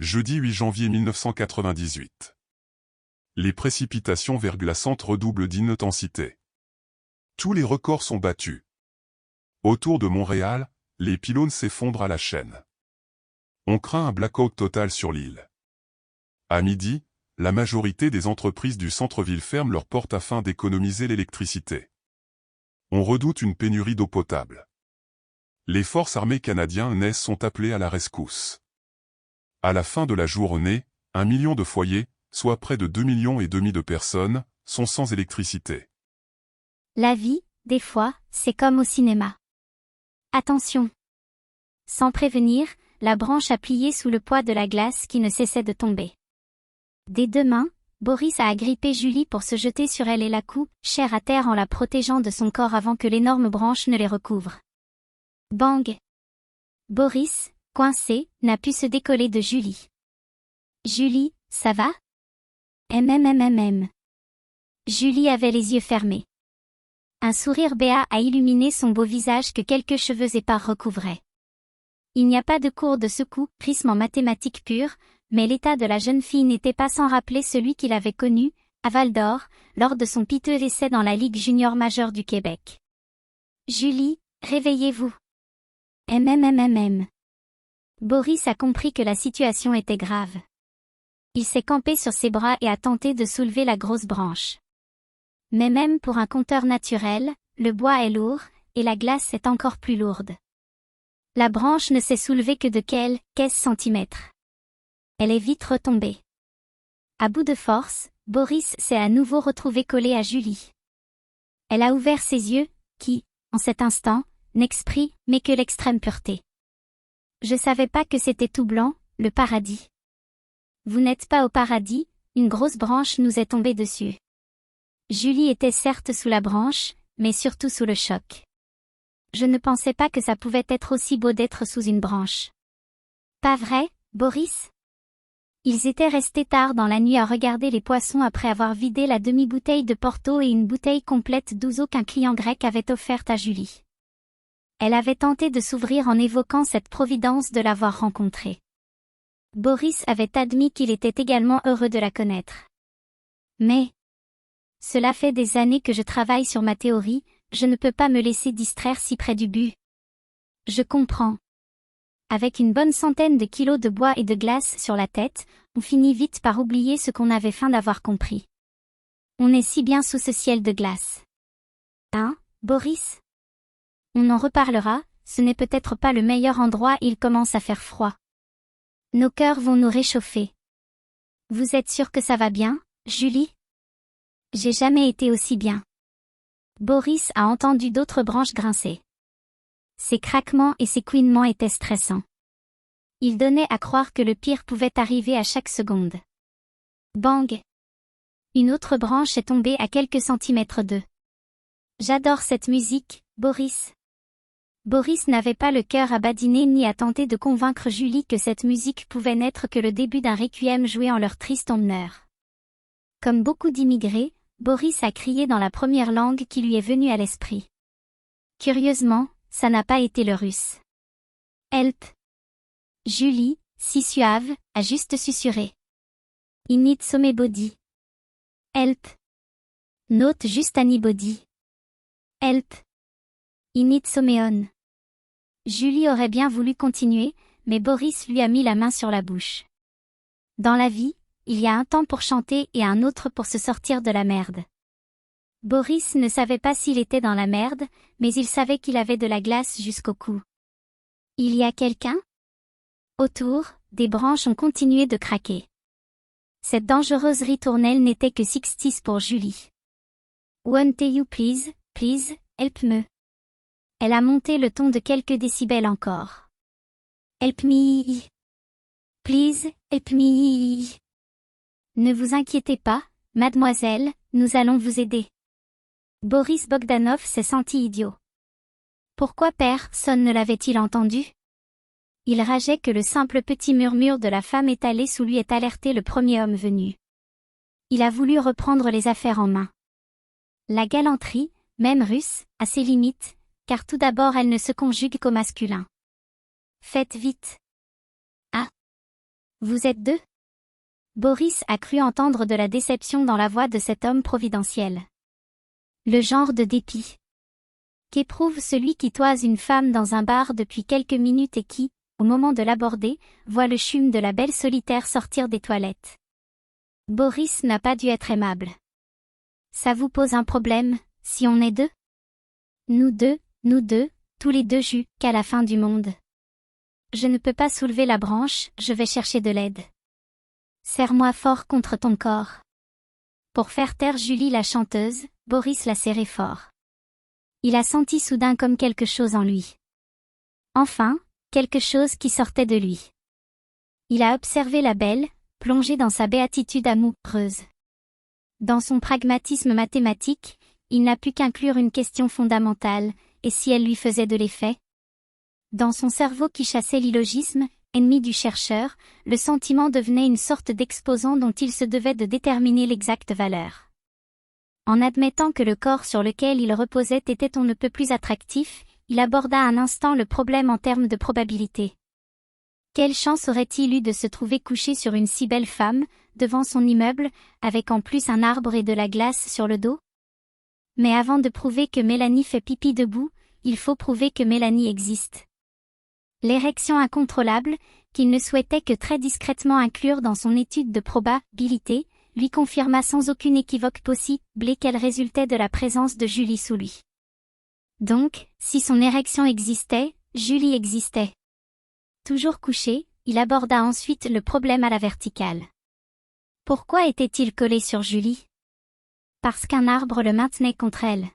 Jeudi 8 janvier 1998. Les précipitations verglaçantes redoublent d'intensité. Tous les records sont battus. Autour de Montréal, les pylônes s'effondrent à la chaîne. On craint un blackout total sur l'île. À midi, la majorité des entreprises du centre-ville ferment leurs portes afin d'économiser l'électricité. On redoute une pénurie d'eau potable. Les forces armées canadiennes sont appelées à la rescousse. À la fin de la journée, 1 million de foyers, soit près de 2,5 millions de personnes, sont sans électricité. La vie, des fois, c'est comme au cinéma. Attention! Sans prévenir, la branche a plié sous le poids de la glace qui ne cessait de tomber. Des deux mains, Boris a agrippé Julie pour se jeter sur elle et la coupe, chair à terre en la protégeant de son corps avant que l'énorme branche ne les recouvre. Bang! Boris, coincé, n'a pu se décoller de Julie. Julie, ça va? Julie avait les yeux fermés. Un sourire béat a illuminé son beau visage que quelques cheveux épars recouvraient. Il n'y a pas de cours de secourisme en mathématiques pures, mais l'état de la jeune fille n'était pas sans rappeler celui qu'il avait connu, à Val-d'Or, lors de son piteux essai dans la Ligue junior majeure du Québec. Julie, réveillez-vous. Boris a compris que la situation était grave. Il s'est campé sur ses bras et a tenté de soulever la grosse branche. Mais même pour un compteur naturel, le bois est lourd, et la glace est encore plus lourde. La branche ne s'est soulevée que de quelques centimètres. Elle est vite retombée. À bout de force, Boris s'est à nouveau retrouvé collé à Julie. Elle a ouvert ses yeux, qui, en cet instant, n'exprimaient que l'extrême pureté. Je savais pas que c'était tout blanc, le paradis. Vous n'êtes pas au paradis, une grosse branche nous est tombée dessus. Julie était certes sous la branche, mais surtout sous le choc. Je ne pensais pas que ça pouvait être aussi beau d'être sous une branche. Pas vrai, Boris? Ils étaient restés tard dans la nuit à regarder les poissons après avoir vidé la demi-bouteille de Porto et une bouteille complète d'ouzo qu'un client grec avait offerte à Julie. Elle avait tenté de s'ouvrir en évoquant cette providence de l'avoir rencontrée. Boris avait admis qu'il était également heureux de la connaître. Mais, cela fait des années que je travaille sur ma théorie, je ne peux pas me laisser distraire si près du but. Je comprends. Avec une bonne centaine de kilos de bois et de glace sur la tête, on finit vite par oublier ce qu'on avait faim d'avoir compris. On est si bien sous ce ciel de glace. Hein, Boris? On en reparlera, ce n'est peut-être pas le meilleur endroit, il commence à faire froid. Nos cœurs vont nous réchauffer. Vous êtes sûre que ça va bien, Julie? J'ai jamais été aussi bien. Boris a entendu d'autres branches grincer. Ses craquements et ses couinements étaient stressants. Il donnait à croire que le pire pouvait arriver à chaque seconde. Bang! Une autre branche est tombée à quelques centimètres d'eux. J'adore cette musique, Boris. Boris n'avait pas le cœur à badiner ni à tenter de convaincre Julie que cette musique pouvait n'être que le début d'un requiem joué en leur triste honneur. Comme beaucoup d'immigrés, Boris a crié dans la première langue qui lui est venue à l'esprit. Curieusement, ça n'a pas été le russe. Help! Julie, si suave, a juste susurré. I need somebody. Help! Note juste anybody. Help! I need someone. Julie aurait bien voulu continuer, mais Boris lui a mis la main sur la bouche. Dans la vie, il y a un temps pour chanter et un autre pour se sortir de la merde. Boris ne savait pas s'il était dans la merde, mais il savait qu'il avait de la glace jusqu'au cou. Il y a quelqu'un? Autour, des branches ont continué de craquer. Cette dangereuse ritournelle n'était que 60 pour Julie. Won't you please, help me. Elle a monté le ton de quelques décibels encore. Help me. Please, help me. Ne vous inquiétez pas, mademoiselle, nous allons vous aider. Boris Bogdanov s'est senti idiot. Pourquoi personne ne l'avait-il entendu? Il rageait que le simple petit murmure de la femme étalée sous lui ait alerté le premier homme venu. Il a voulu reprendre les affaires en main. La galanterie, même russe, a ses limites, car tout d'abord elle ne se conjugue qu'au masculin. Faites vite. Ah. Vous êtes deux? Boris a cru entendre de la déception dans la voix de cet homme providentiel. Le genre de dépit qu'éprouve celui qui toise une femme dans un bar depuis quelques minutes et qui, au moment de l'aborder, voit le chum de la belle solitaire sortir des toilettes. Boris n'a pas dû être aimable. Ça vous pose un problème, si on est deux? Nous deux, tous les deux qu'à la fin du monde. Je ne peux pas soulever la branche, je vais chercher de l'aide. Serre-moi fort contre ton corps. Pour faire taire Julie la chanteuse, Boris l'a serré fort. Il a senti soudain comme quelque chose en lui. Enfin, quelque chose qui sortait de lui. Il a observé la belle, plongée dans sa béatitude amoureuse. Dans son pragmatisme mathématique, il n'a pu qu'inclure une question fondamentale, et si elle lui faisait de l'effet? Dans son cerveau qui chassait l'illogisme, ennemi du chercheur, le sentiment devenait une sorte d'exposant dont il se devait de déterminer l'exacte valeur. En admettant que le corps sur lequel il reposait était on ne peut plus attractif, il aborda un instant le problème en termes de probabilité. Quelle chance aurait-il eu de se trouver couché sur une si belle femme, devant son immeuble, avec en plus un arbre et de la glace sur le dos? Mais avant de prouver que Mélanie fait pipi debout, il faut prouver que Mélanie existe. L'érection incontrôlable, qu'il ne souhaitait que très discrètement inclure dans son étude de probabilité, lui confirma sans aucune équivoque possible qu'elle résultait de la présence de Julie sous lui. Donc, si son érection existait, Julie existait. Toujours couché, il aborda ensuite le problème à la verticale. Pourquoi était-il collé sur Julie? Parce qu'un arbre le maintenait contre elle.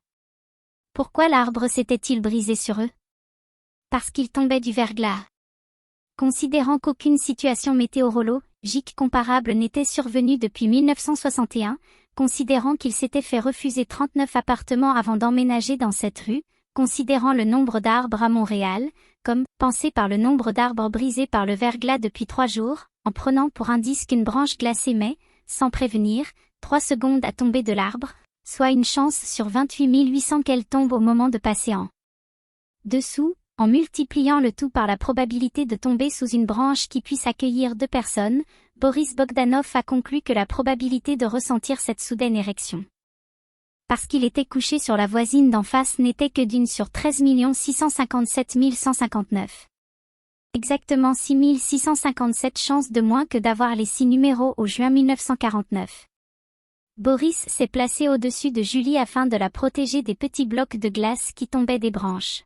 Pourquoi l'arbre s'était-il brisé sur eux? Parce qu'il tombait du verglas. Considérant qu'aucune situation météorologique comparable n'était survenue depuis 1961, considérant qu'il s'était fait refuser 39 appartements avant d'emménager dans cette rue, considérant le nombre d'arbres à Montréal, comme pensé par le nombre d'arbres brisés par le verglas depuis 3 jours, en prenant pour indice qu'une branche glacée met, sans prévenir, 3 secondes à tomber de l'arbre, soit une chance sur 28 800 qu'elle tombe au moment de passer en dessous, en multipliant le tout par la probabilité de tomber sous une branche qui puisse accueillir 2 personnes, Boris Bogdanov a conclu que la probabilité de ressentir cette soudaine érection, parce qu'il était couché sur la voisine d'en face, n'était que d'une sur 13 657 159. Exactement 6 657 chances de moins que d'avoir les 6 numéros au juin 1949. Boris s'est placé au-dessus de Julie afin de la protéger des petits blocs de glace qui tombaient des branches.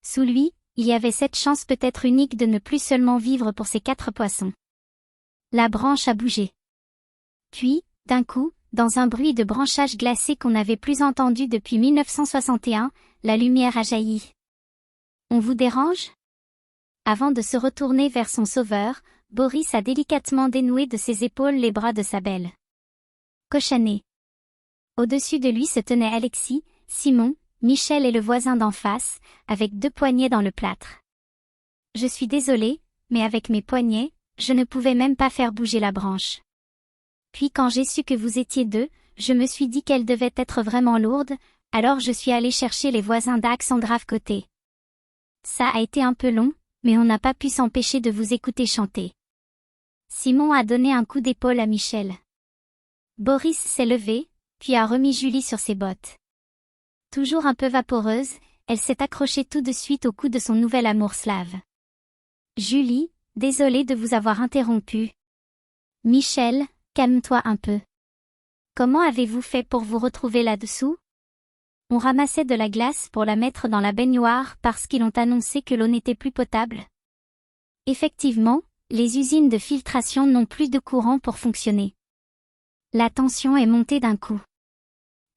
Sous lui, il y avait cette chance peut-être unique de ne plus seulement vivre pour ses 4 poissons. La branche a bougé. Puis, d'un coup, dans un bruit de branchage glacé qu'on n'avait plus entendu depuis 1961, la lumière a jailli. On vous dérange? Avant de se retourner vers son sauveur, Boris a délicatement dénoué de ses épaules les bras de sa belle cochonnée. Au-dessus de lui se tenaient Alexis, Simon, Michel et le voisin d'en face, avec 2 poignets dans le plâtre. Je suis désolée, mais avec mes poignets, je ne pouvais même pas faire bouger la branche. Puis quand j'ai su que vous étiez 2, je me suis dit qu'elle devait être vraiment lourde, alors je suis allée chercher les voisins d'Axe en grave côté. Ça a été un peu long, mais on n'a pas pu s'empêcher de vous écouter chanter. Simon a donné un coup d'épaule à Michel. Boris s'est levé, puis a remis Julie sur ses bottes. Toujours un peu vaporeuse, elle s'est accrochée tout de suite au cou de son nouvel amour slave. Julie, désolée de vous avoir interrompu. Michel, calme-toi un peu. Comment avez-vous fait pour vous retrouver là-dessous? On ramassait de la glace pour la mettre dans la baignoire parce qu'ils ont annoncé que l'eau n'était plus potable. Effectivement, les usines de filtration n'ont plus de courant pour fonctionner. La tension est montée d'un coup.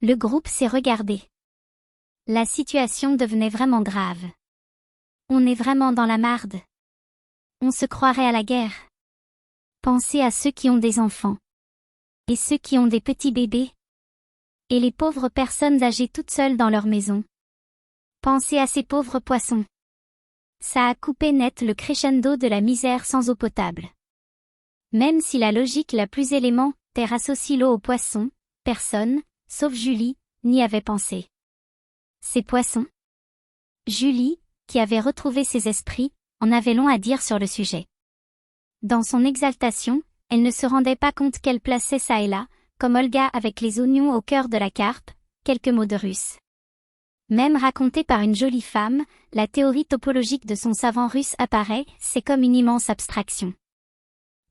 Le groupe s'est regardé. La situation devenait vraiment grave. On est vraiment dans la marde. On se croirait à la guerre. Pensez à ceux qui ont des enfants. Et ceux qui ont des petits bébés. Et les pauvres personnes âgées toutes seules dans leur maison. Pensez à ces pauvres poissons. Ça a coupé net le crescendo de la misère sans eau potable. Même si la logique la plus élémentaire associe l'eau aux poissons, personne, sauf Julie, n'y avait pensé. Ces poissons? Julie, qui avait retrouvé ses esprits, en avait long à dire sur le sujet. Dans son exaltation, elle ne se rendait pas compte qu'elle plaçait ça et là, comme Olga avec les oignons au cœur de la carpe, quelques mots de russe. Même racontée par une jolie femme, la théorie topologique de son savant russe apparaît, c'est comme une immense abstraction.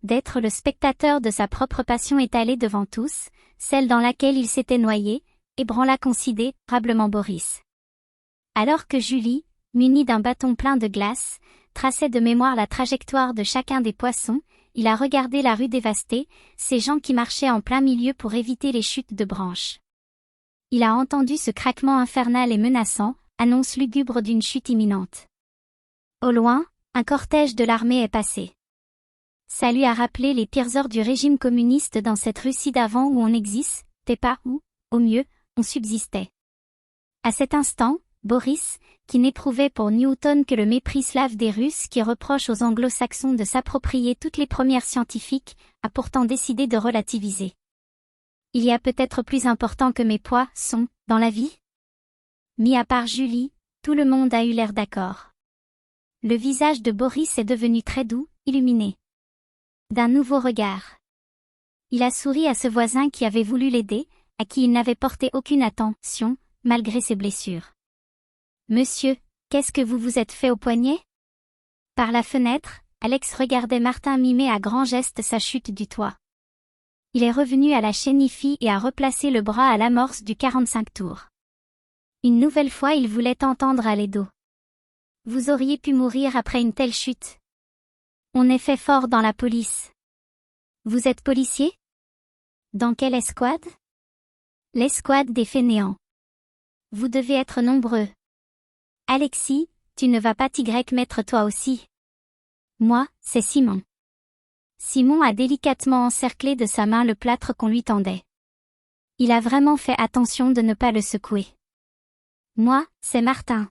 D'être le spectateur de sa propre passion étalée devant tous, celle dans laquelle il s'était noyé, ébranla considérablement Boris. Alors que Julie, munie d'un bâton plein de glace, traçait de mémoire la trajectoire de chacun des poissons, il a regardé la rue dévastée, ces gens qui marchaient en plein milieu pour éviter les chutes de branches. Il a entendu ce craquement infernal et menaçant, annonce lugubre d'une chute imminente. Au loin, un cortège de l'armée est passé. Ça lui a rappelé les pires heures du régime communiste dans cette Russie d'avant où on n'existait pas, où, au mieux, on subsistait. À cet instant, Boris, qui n'éprouvait pour Newton que le mépris slave des Russes qui reprochent aux anglo-saxons de s'approprier toutes les premières scientifiques, a pourtant décidé de relativiser. Il y a peut-être plus important que mes poissons, dans la vie? Mis à part Julie, tout le monde a eu l'air d'accord. Le visage de Boris est devenu très doux, illuminé d'un nouveau regard. Il a souri à ce voisin qui avait voulu l'aider, à qui il n'avait porté aucune attention, malgré ses blessures. Monsieur, qu'est-ce que vous vous êtes fait au poignet? Par la fenêtre, Alex regardait Martin mimer à grands gestes sa chute du toit. Il est revenu à la chénifie et a replacé le bras à l'amorce du 45 tours. Une nouvelle fois il voulait entendre à l'edo. Vous auriez pu mourir après une telle chute. On est fait fort dans la police. Vous êtes policier? Dans quelle escouade? L'escouade des fainéants. Vous devez être nombreux. Alexis, tu ne vas pas mettre toi aussi. Moi, c'est Simon. Simon a délicatement encerclé de sa main le plâtre qu'on lui tendait. Il a vraiment fait attention de ne pas le secouer. Moi, c'est Martin.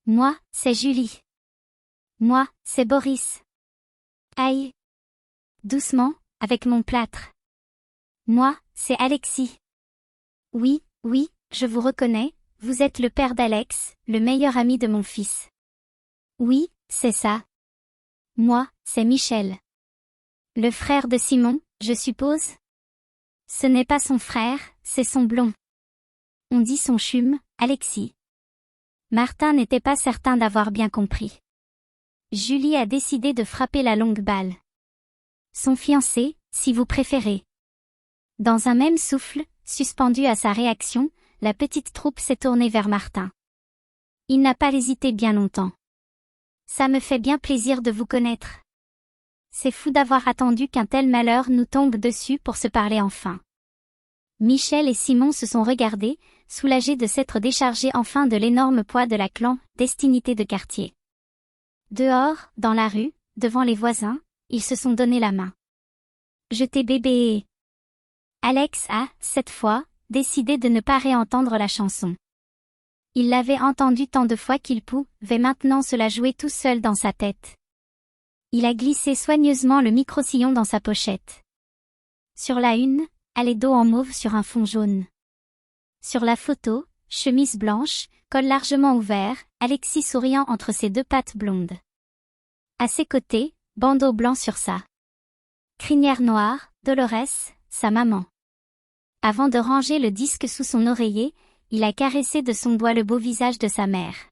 Moi, c'est Julie. Moi, c'est Boris. Aïe. Doucement, avec mon plâtre. Moi, c'est Alexis. Oui, oui, je vous reconnais, vous êtes le père d'Alex, le meilleur ami de mon fils. Oui, c'est ça. Moi, c'est Michel. Le frère de Simon, je suppose? Ce n'est pas son frère, c'est son blond. On dit son chume, Alexis. Martin n'était pas certain d'avoir bien compris. Julie a décidé de frapper la longue balle. Son fiancé, si vous préférez. Dans un même souffle, suspendu à sa réaction, la petite troupe s'est tournée vers Martin. Il n'a pas hésité bien longtemps. Ça me fait bien plaisir de vous connaître. C'est fou d'avoir attendu qu'un tel malheur nous tombe dessus pour se parler enfin. Michel et Simon se sont regardés, soulagés de s'être déchargés enfin de l'énorme poids de la clandestinité de quartier. Dehors, dans la rue, devant les voisins, ils se sont donné la main. Je t'ai bébé. Alex a, cette fois, décidé de ne pas réentendre la chanson. Il l'avait entendue tant de fois qu'il pouvait maintenant se la jouer tout seul dans sa tête. Il a glissé soigneusement le micro-sillon dans sa pochette. Sur la une, Alédo en mauve sur un fond jaune. Sur la photo, chemise blanche, col largement ouvert, Alexis souriant entre ses deux pattes blondes. À ses côtés, bandeau blanc sur sa crinière noire, Dolores, sa maman. Avant de ranger le disque sous son oreiller, il a caressé de son doigt le beau visage de sa mère.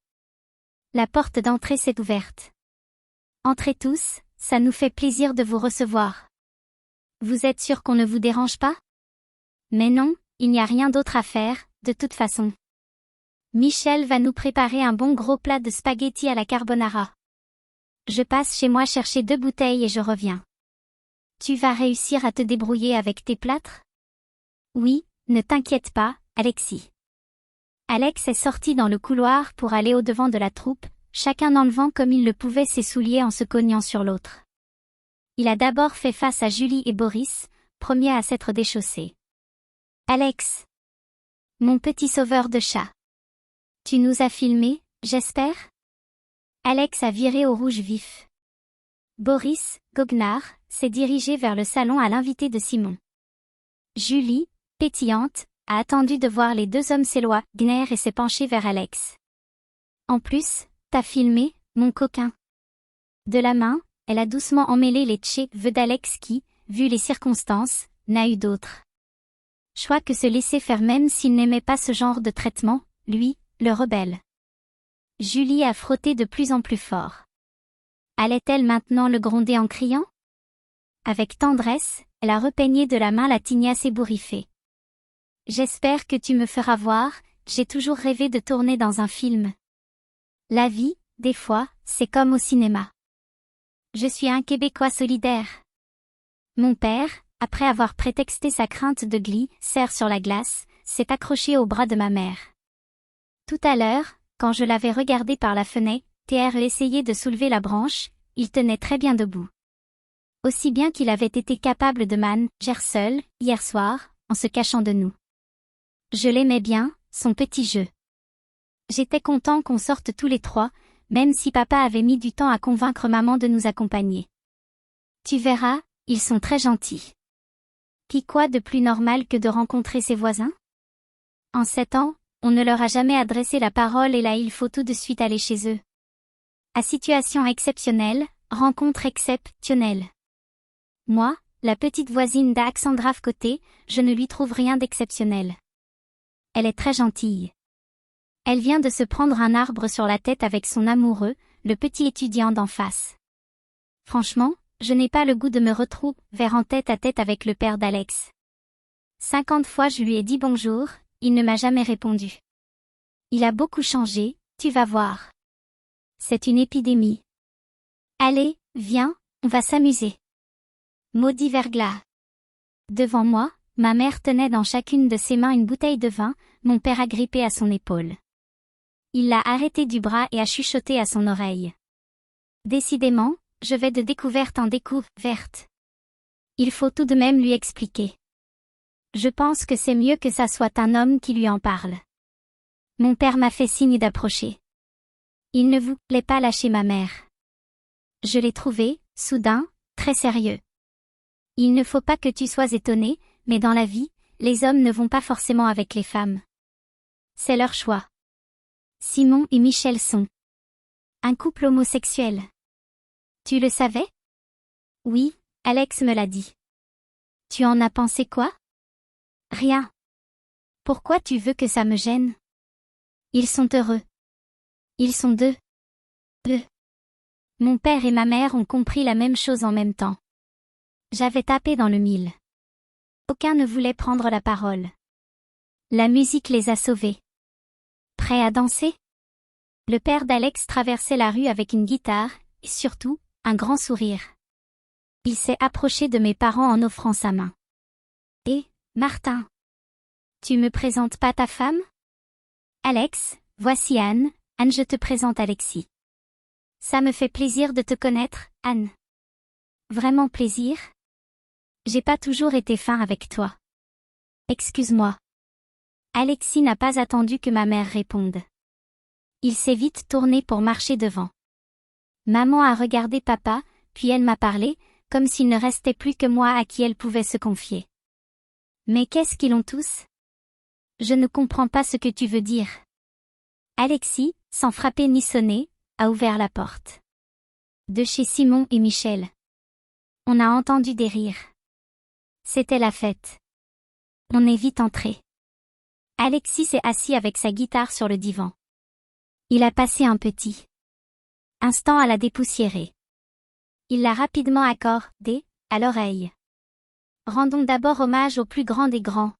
La porte d'entrée s'est ouverte. Entrez tous, ça nous fait plaisir de vous recevoir. Vous êtes sûr qu'on ne vous dérange pas? Mais non, il n'y a rien d'autre à faire, de toute façon. Michel va nous préparer un bon gros plat de spaghettis à la carbonara. Je passe chez moi chercher 2 bouteilles et je reviens. Tu vas réussir à te débrouiller avec tes plâtres? Oui, ne t'inquiète pas, Alexis. Alex est sorti dans le couloir pour aller au-devant de la troupe, chacun enlevant comme il le pouvait ses souliers en se cognant sur l'autre. Il a d'abord fait face à Julie et Boris, premiers à s'être déchaussés. Alex. Mon petit sauveur de chat. Tu nous as filmés, j'espère? Alex a viré au rouge vif. Boris, goguenard, s'est dirigé vers le salon à l'invité de Simon. Julie, pétillante, a attendu de voir les 2 hommes s'éloigner et s'est penchée vers Alex. En plus, t'as filmé, mon coquin. De la main, elle a doucement emmêlé les vœux d'Alex qui, vu les circonstances, n'a eu d'autre choix que se laisser faire même s'il n'aimait pas ce genre de traitement, lui, le rebelle. Julie a frotté de plus en plus fort. Allait-elle maintenant le gronder en criant? Avec tendresse, elle a repeigné de la main la tignasse ébouriffée. J'espère que tu me feras voir, j'ai toujours rêvé de tourner dans un film. La vie, des fois, c'est comme au cinéma. Je suis un Québécois solidaire. Mon père, après avoir prétexté sa crainte de glisser sur la glace, s'est accroché au bras de ma mère. Tout à l'heure, quand je l'avais regardé par la fenêtre, essayé de soulever la branche, il tenait très bien debout. Aussi bien qu'il avait été capable de manger seul, hier soir, en se cachant de nous. Je l'aimais bien, son petit jeu. J'étais content qu'on sorte tous les trois, même si papa avait mis du temps à convaincre maman de nous accompagner. Tu verras, ils sont très gentils. Quoi de plus normal que de rencontrer ses voisins? En 7 ans, on ne leur a jamais adressé la parole et là il faut tout de suite aller chez eux. À situation exceptionnelle, rencontre exceptionnelle. Moi, la petite voisine d'Alexandra côté, je ne lui trouve rien d'exceptionnel. Elle est très gentille. Elle vient de se prendre un arbre sur la tête avec son amoureux, le petit étudiant d'en face. Franchement, je n'ai pas le goût de me retrouver en tête à tête avec le père d'Alex. 50 fois je lui ai dit bonjour, il ne m'a jamais répondu. Il a beaucoup changé, tu vas voir. C'est une épidémie. Allez, viens, on va s'amuser. Maudit verglas. Devant moi, ma mère tenait dans chacune de ses mains une bouteille de vin, mon père agrippé à son épaule. Il l'a arrêté du bras et a chuchoté à son oreille. Décidément, je vais de découverte en découverte. Il faut tout de même lui expliquer. Je pense que c'est mieux que ça soit un homme qui lui en parle. Mon père m'a fait signe d'approcher. Il ne voulait pas lâcher ma mère. Je l'ai trouvé, soudain, très sérieux. Il ne faut pas que tu sois étonné, mais dans la vie, les hommes ne vont pas forcément avec les femmes. C'est leur choix. Simon et Michel sont un couple homosexuel. Tu le savais? Oui, Alex me l'a dit. Tu en as pensé quoi? Rien. Pourquoi tu veux que ça me gêne? Ils sont heureux. Ils sont deux. Mon père et ma mère ont compris la même chose en même temps. J'avais tapé dans le mille. Aucun ne voulait prendre la parole. La musique les a sauvés. Prêts à danser? Le père d'Alex traversait la rue avec une guitare, et surtout, un grand sourire. Il s'est approché de mes parents en offrant sa main. Et, Martin, tu me présentes pas ta femme? Alex, voici Anne, Anne je te présente Alexis. Ça me fait plaisir de te connaître, Anne. Vraiment plaisir? J'ai pas toujours été fin avec toi. Excuse-moi. Alexis n'a pas attendu que ma mère réponde. Il s'est vite tourné pour marcher devant. Maman a regardé papa, puis elle m'a parlé, comme s'il ne restait plus que moi à qui elle pouvait se confier. Mais qu'est-ce qu'ils ont tous? Je ne comprends pas ce que tu veux dire. Alexis, sans frapper ni sonner, a ouvert la porte. De chez Simon et Michel. On a entendu des rires. C'était la fête. On est vite entré. Alexis s'est assis avec sa guitare sur le divan. Il a passé un petit instant à la dépoussiérer. Il l'a rapidement accordée à l'oreille. Rendons d'abord hommage au plus grand des grands.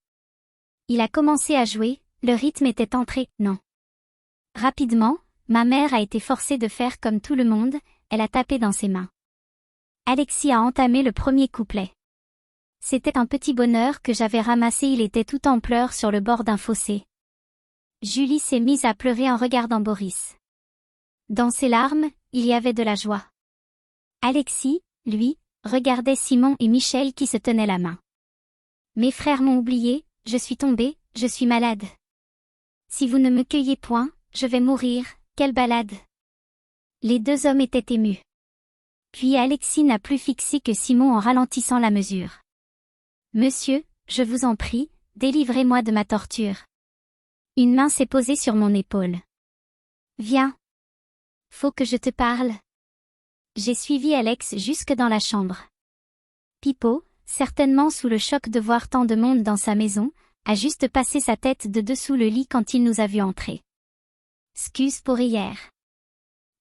Il a commencé à jouer, le rythme était entré, non. Rapidement, ma mère a été forcée de faire comme tout le monde, elle a tapé dans ses mains. Alexis a entamé le premier couplet. C'était un petit bonheur que j'avais ramassé, il était tout en pleurs sur le bord d'un fossé. Julie s'est mise à pleurer en regardant Boris. Dans ses larmes, il y avait de la joie. Alexis, lui, regardait Simon et Michel qui se tenaient la main. Mes frères m'ont oublié, je suis tombée, je suis malade. Si vous ne me cueillez point, je vais mourir, quelle balade. Les deux hommes étaient émus. Puis Alexis n'a plus fixé que Simon en ralentissant la mesure. Monsieur, je vous en prie, délivrez-moi de ma torture. Une main s'est posée sur mon épaule. Viens. Faut que je te parle. J'ai suivi Alex jusque dans la chambre. Pipo, certainement sous le choc de voir tant de monde dans sa maison, a juste passé sa tête de dessous le lit quand il nous a vus entrer. Excuse pour hier.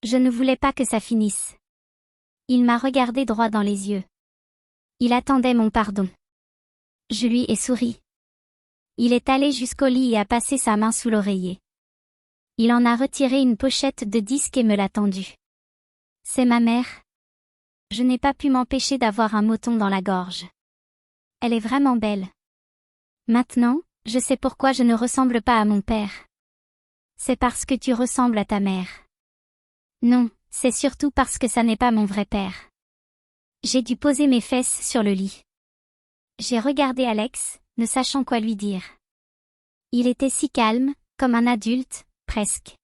Je ne voulais pas que ça finisse. Il m'a regardé droit dans les yeux. Il attendait mon pardon. Je lui ai souri. Il est allé jusqu'au lit et a passé sa main sous l'oreiller. Il en a retiré une pochette de disques et me l'a tendue. C'est ma mère. Je n'ai pas pu m'empêcher d'avoir un mouton dans la gorge. Elle est vraiment belle. Maintenant, je sais pourquoi je ne ressemble pas à mon père. C'est parce que tu ressembles à ta mère. Non, c'est surtout parce que ça n'est pas mon vrai père. J'ai dû poser mes fesses sur le lit. J'ai regardé Alex, ne sachant quoi lui dire. Il était si calme, comme un adulte, presque.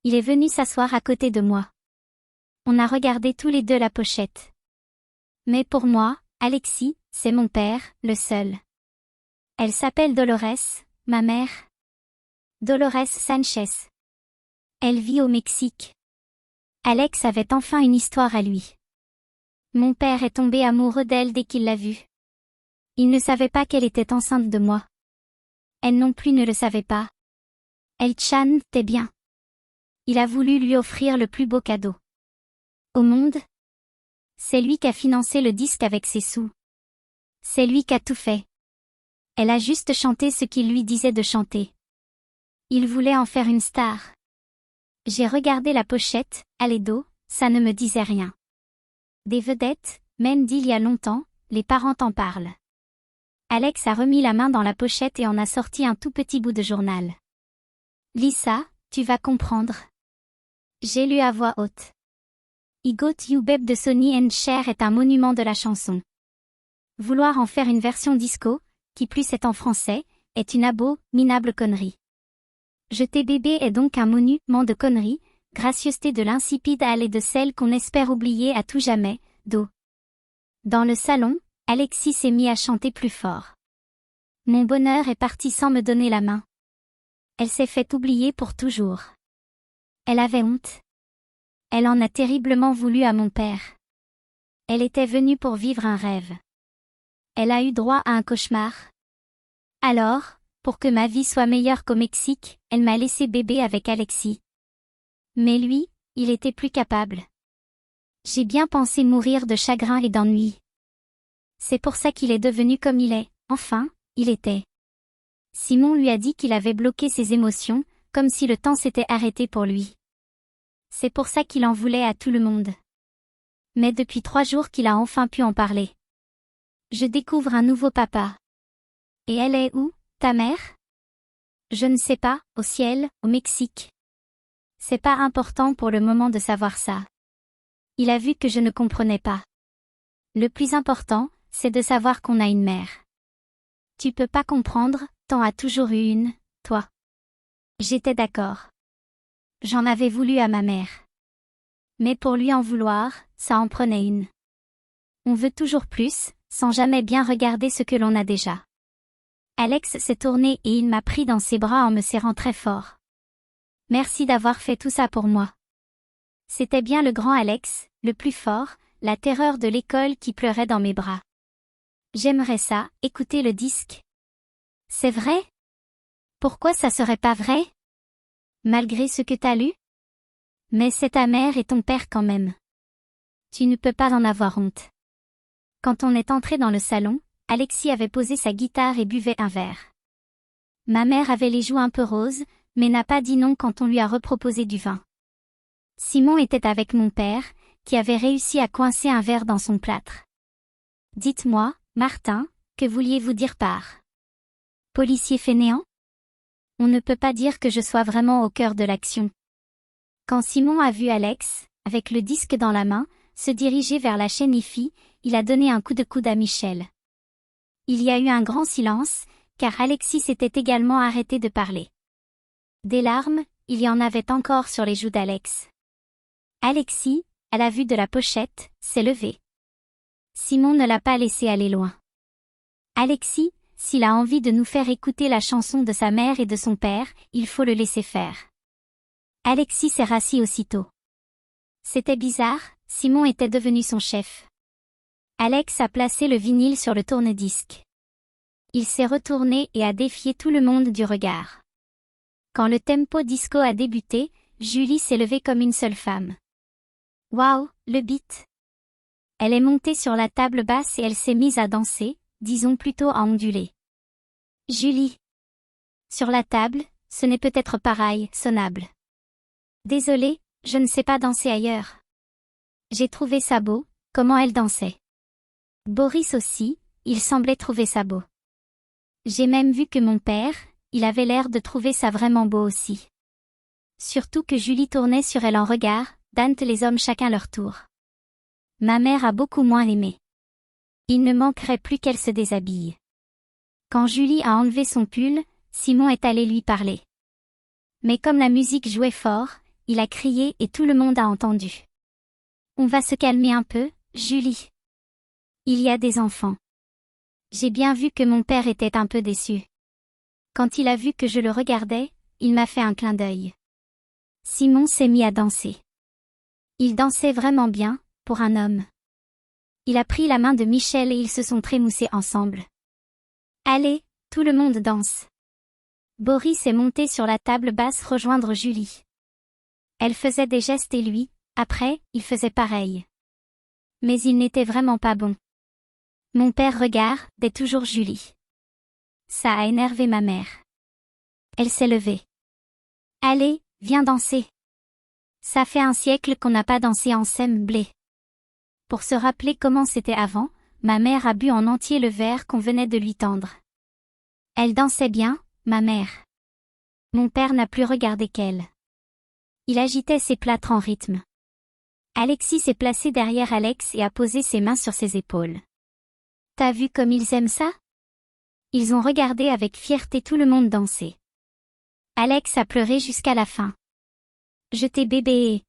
Il est venu s'asseoir à côté de moi. On a regardé tous les deux la pochette. Mais pour moi, Alexis, c'est mon père, le seul. Elle s'appelle Dolores, ma mère. Dolores Sanchez. Elle vit au Mexique. Alex avait enfin une histoire à lui. Mon père est tombé amoureux d'elle dès qu'il l'a vue. Il ne savait pas qu'elle était enceinte de moi. Elle non plus ne le savait pas. Elle chantait bien. Il a voulu lui offrir le plus beau cadeau au monde. C'est lui qui a financé le disque avec ses sous. C'est lui qui a tout fait. Elle a juste chanté ce qu'il lui disait de chanter. Il voulait en faire une star. J'ai regardé la pochette, à l'édo, ça ne me disait rien. Des vedettes, même d'il y a longtemps, les parents en parlent. Alex a remis la main dans la pochette et en a sorti un tout petit bout de journal. Lisa, tu vas comprendre. J'ai lu à voix haute. I Got You Babe de Sonny and Cher est un monument de la chanson. Vouloir en faire une version disco, qui plus est en français, est une abominable connerie. Jeter bébé est donc un monument de conneries, gracieuseté de l'insipide à et de celle qu'on espère oublier à tout jamais, d'eau. Dans le salon, Alexis s'est mis à chanter plus fort. Mon bonheur est parti sans me donner la main. Elle s'est fait oublier pour toujours. Elle avait honte. Elle en a terriblement voulu à mon père. Elle était venue pour vivre un rêve. Elle a eu droit à un cauchemar. Alors, pour que ma vie soit meilleure qu'au Mexique, elle m'a laissé bébé avec Alexis. Mais lui, il était plus capable. J'ai bien pensé mourir de chagrin et d'ennui. C'est pour ça qu'il est devenu comme il est, enfin, il était. Simon lui a dit qu'il avait bloqué ses émotions, comme si le temps s'était arrêté pour lui. C'est pour ça qu'il en voulait à tout le monde. Mais depuis 3 jours qu'il a enfin pu en parler. Je découvre un nouveau papa. Et elle est où, ta mère? Je ne sais pas, au ciel, au Mexique. C'est pas important pour le moment de savoir ça. Il a vu que je ne comprenais pas. Le plus important, c'est de savoir qu'on a une mère. Tu peux pas comprendre, t'en as toujours eu une, toi. J'étais d'accord. J'en avais voulu à ma mère. Mais pour lui en vouloir, ça en prenait une. On veut toujours plus, sans jamais bien regarder ce que l'on a déjà. Alex s'est tourné et il m'a pris dans ses bras en me serrant très fort. Merci d'avoir fait tout ça pour moi. C'était bien le grand Alex, le plus fort, la terreur de l'école qui pleurait dans mes bras. J'aimerais ça, écouter le disque. C'est vrai? Pourquoi ça serait pas vrai? Malgré ce que t'as lu? Mais c'est ta mère et ton père quand même. Tu ne peux pas en avoir honte. Quand on est entré dans le salon, Alexis avait posé sa guitare et buvait un verre. Ma mère avait les joues un peu roses, mais n'a pas dit non quand on lui a reproposé du vin. Simon était avec mon père, qui avait réussi à coincer un verre dans son plâtre. Dites-moi, Martin, que vouliez-vous dire par policier fainéant? On ne peut pas dire que je sois vraiment au cœur de l'action. Quand Simon a vu Alex, avec le disque dans la main, se diriger vers la chaîne IFI, il a donné un coup de coude à Michel. Il y a eu un grand silence, car Alexis s'était également arrêté de parler. Des larmes, il y en avait encore sur les joues d'Alex. Alexis, à la vue de la pochette, s'est levé. Simon ne l'a pas laissé aller loin. Alexis, s'il a envie de nous faire écouter la chanson de sa mère et de son père, il faut le laisser faire. Alexis s'est rassis aussitôt. C'était bizarre, Simon était devenu son chef. Alex a placé le vinyle sur le tourne-disque. Il s'est retourné et a défié tout le monde du regard. Quand le tempo disco a débuté, Julie s'est levée comme une seule femme. Waouh, le beat! Elle est montée sur la table basse et elle s'est mise à danser, disons plutôt à onduler. Julie. Sur la table, ce n'est peut-être pareil, sonnable. Désolée, je ne sais pas danser ailleurs. J'ai trouvé ça beau, comment elle dansait. Boris aussi, il semblait trouver ça beau. J'ai même vu que mon père, il avait l'air de trouver ça vraiment beau aussi. Surtout que Julie tournait sur elle en regard, dante les hommes chacun leur tour. Ma mère a beaucoup moins aimé. Il ne manquerait plus qu'elle se déshabille. Quand Julie a enlevé son pull, Simon est allé lui parler. Mais comme la musique jouait fort, il a crié et tout le monde a entendu. On va se calmer un peu, Julie. Il y a des enfants. J'ai bien vu que mon père était un peu déçu. Quand il a vu que je le regardais, il m'a fait un clin d'œil. Simon s'est mis à danser. Il dansait vraiment bien, pour un homme. Il a pris la main de Michel et ils se sont trémoussés ensemble. Allez, tout le monde danse. Boris est monté sur la table basse rejoindre Julie. Elle faisait des gestes et lui, après, il faisait pareil. Mais il n'était vraiment pas bon. Mon père regardait toujours Julie. Ça a énervé ma mère. Elle s'est levée. Allez, viens danser. Ça fait un siècle qu'on n'a pas dansé ensemble. Pour se rappeler comment c'était avant, ma mère a bu en entier le verre qu'on venait de lui tendre. Elle dansait bien, ma mère. Mon père n'a plus regardé qu'elle. Il agitait ses plâtres en rythme. Alexis s'est placé derrière Alex et a posé ses mains sur ses épaules. T'as vu comme ils aiment ça? Ils ont regardé avec fierté tout le monde danser. Alex a pleuré jusqu'à la fin. Je t'ai bébé.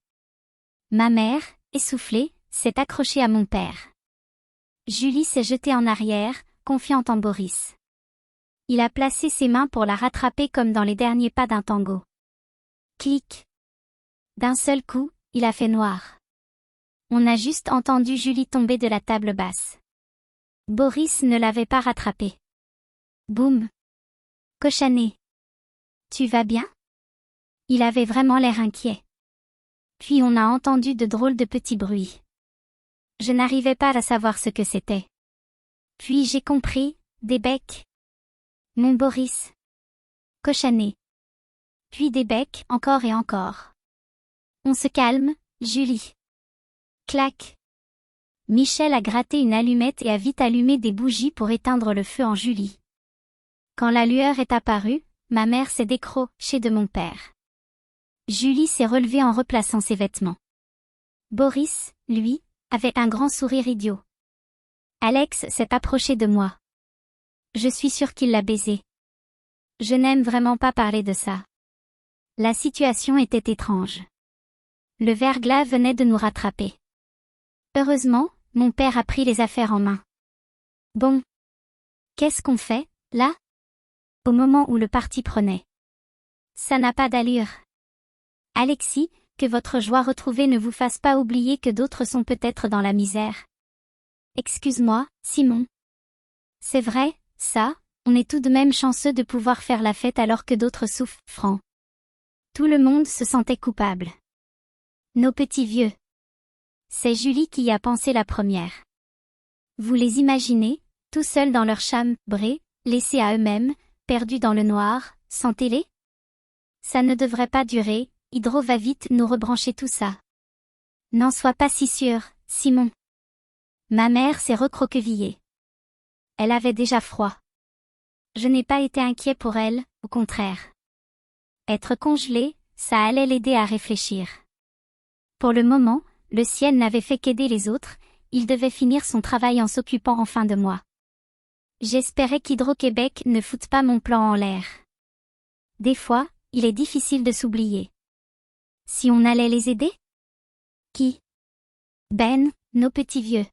Ma mère, essoufflée, s'est accrochée à mon père. Julie s'est jetée en arrière, confiante en Boris. Il a placé ses mains pour la rattraper comme dans les derniers pas d'un tango. Clic. D'un seul coup, il a fait noir. On a juste entendu Julie tomber de la table basse. Boris ne l'avait pas rattrapée. Boum. Cochané. Tu vas bien? Il avait vraiment l'air inquiet. Puis on a entendu de drôles de petits bruits. Je n'arrivais pas à savoir ce que c'était. Puis j'ai compris, des becs. Mon Boris. Cochané. Puis des becs, encore et encore. On se calme, Julie. Clac. Michel a gratté une allumette et a vite allumé des bougies pour éteindre le feu en Julie. Quand la lueur est apparue, ma mère s'est décrochée de mon père. Julie s'est relevée en replaçant ses vêtements. Boris, lui, avait un grand sourire idiot. Alex s'est approché de moi. Je suis sûre qu'il l'a baisé. Je n'aime vraiment pas parler de ça. La situation était étrange. Le verglas venait de nous rattraper. Heureusement, mon père a pris les affaires en main. Bon. Qu'est-ce qu'on fait, là? Au moment où le parti prenait. Ça n'a pas d'allure. Alexis, que votre joie retrouvée ne vous fasse pas oublier que d'autres sont peut-être dans la misère. Excuse-moi, Simon. C'est vrai, ça, on est tout de même chanceux de pouvoir faire la fête alors que d'autres souffrent. Tout le monde se sentait coupable. Nos petits vieux. C'est Julie qui y a pensé la première. Vous les imaginez, tout seuls dans leur chambre, laissés à eux-mêmes, perdus dans le noir, sans télé? Ça ne devrait pas durer, Hydro va vite nous rebrancher tout ça. N'en sois pas si sûr, Simon. Ma mère s'est recroquevillée. Elle avait déjà froid. Je n'ai pas été inquiet pour elle, au contraire. Être congelée, ça allait l'aider à réfléchir. Pour le moment, le ciel n'avait fait qu'aider les autres, il devait finir son travail en s'occupant enfin de moi. J'espérais qu'Hydro-Québec ne foute pas mon plan en l'air. Des fois, il est difficile de s'oublier. Si on allait les aider? Qui? Ben, nos petits vieux.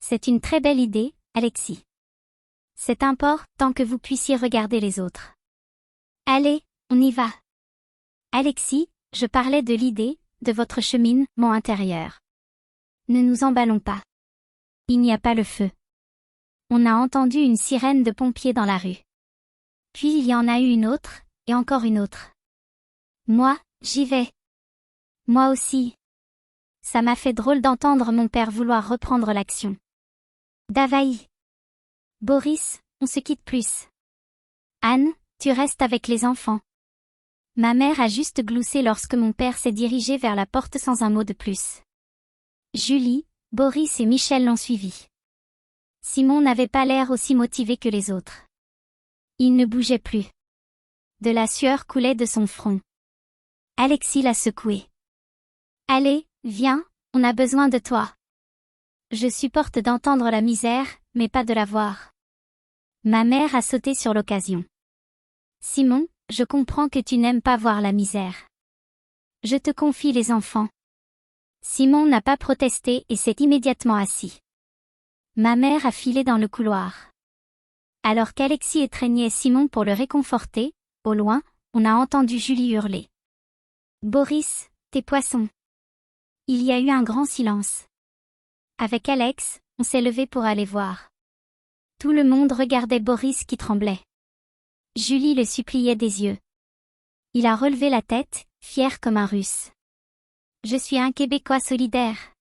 C'est une très belle idée, Alexis. C'est important que vous puissiez regarder les autres. Allez, on y va. Alexis, je parlais de l'idée, de votre cheminement intérieur. Ne nous emballons pas. Il n'y a pas le feu. On a entendu une sirène de pompiers dans la rue. Puis il y en a eu une autre, et encore une autre. Moi, j'y vais. Moi aussi. Ça m'a fait drôle d'entendre mon père vouloir reprendre l'action. Davaï. Boris, on se quitte plus. Anne, tu restes avec les enfants. Ma mère a juste gloussé lorsque mon père s'est dirigé vers la porte sans un mot de plus. Julie, Boris et Michel l'ont suivi. Simon n'avait pas l'air aussi motivé que les autres. Il ne bougeait plus. De la sueur coulait de son front. Alexis l'a secoué. Allez, viens, on a besoin de toi. Je supporte d'entendre la misère, mais pas de la voir. Ma mère a sauté sur l'occasion. Simon, je comprends que tu n'aimes pas voir la misère. Je te confie les enfants. Simon n'a pas protesté et s'est immédiatement assis. Ma mère a filé dans le couloir. Alors qu'Alexis étreignait Simon pour le réconforter, au loin, on a entendu Julie hurler. Boris, tes poissons. Il y a eu un grand silence. Avec Alex, on s'est levé pour aller voir. Tout le monde regardait Boris qui tremblait. Julie le suppliait des yeux. Il a relevé la tête, fier comme un Russe. Je suis un Québécois solidaire.